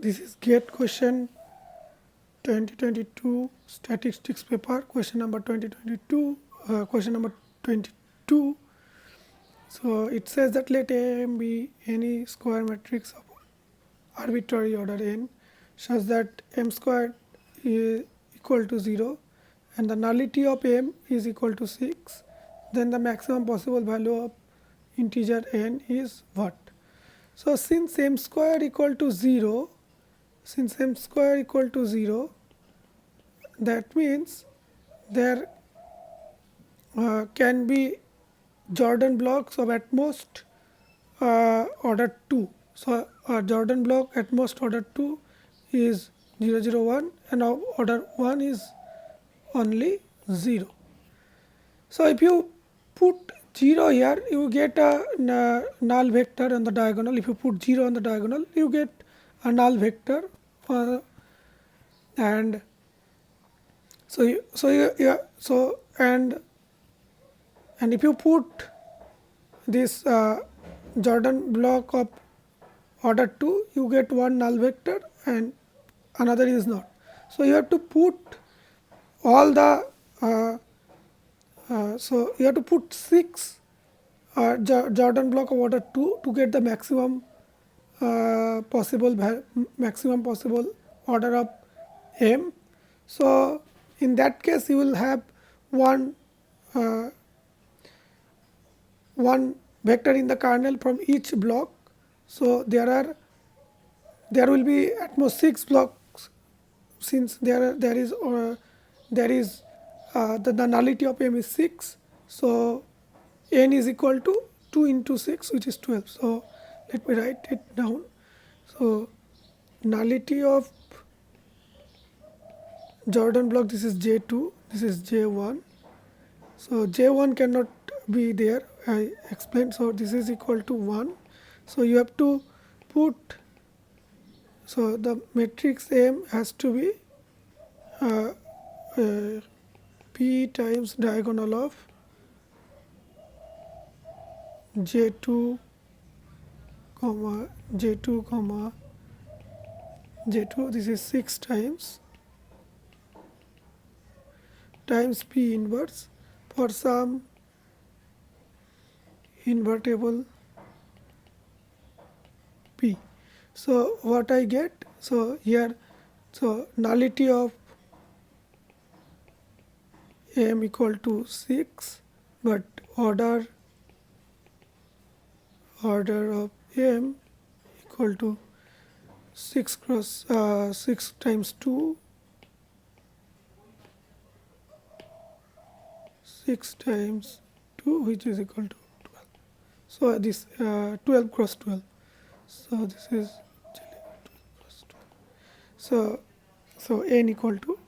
this is GATE question 2022 statistics paper, question number 2022, question number 22. So it says that let M be any square matrix of arbitrary order n such that m squared is equal to 0 and the nullity of m is equal to 6, then the maximum possible value of integer n is what? So since m square equal to 0, that means there can be Jordan blocks of at most order 2. So Jordan block at most order 2 is 0, 0, 1 and order 1 is only 0. So if you put 0 here, you get a null vector on the diagonal. If you put 0 on the diagonal, you get a null vector, and and if you put this Jordan block of order 2, you get one null vector and another is not. So you have to put all the so you have to put 6 Jordan block of order 2 to get the maximum possible order of m. So in that case you will have one vector in the kernel from each block. So there will be at most 6 blocks, since there is the nullity of m is 6. So n is equal to 2 into 6, which is 12. So let me write it down. So nullity of Jordan block, this is J2, this is J1. So J1 cannot be there, I explained. So this is equal to 1. So you have to put, so the matrix M has to be P times diagonal of J2 comma J2 comma J2, this is 6 times P inverse for some invertible P. So what I get, so here, so nullity of M equal to 6, but order of M equal to 6 times 2, 6 times 2, which is equal to 12. So this 12 cross 12. So this is 12 cross 12. So n equal to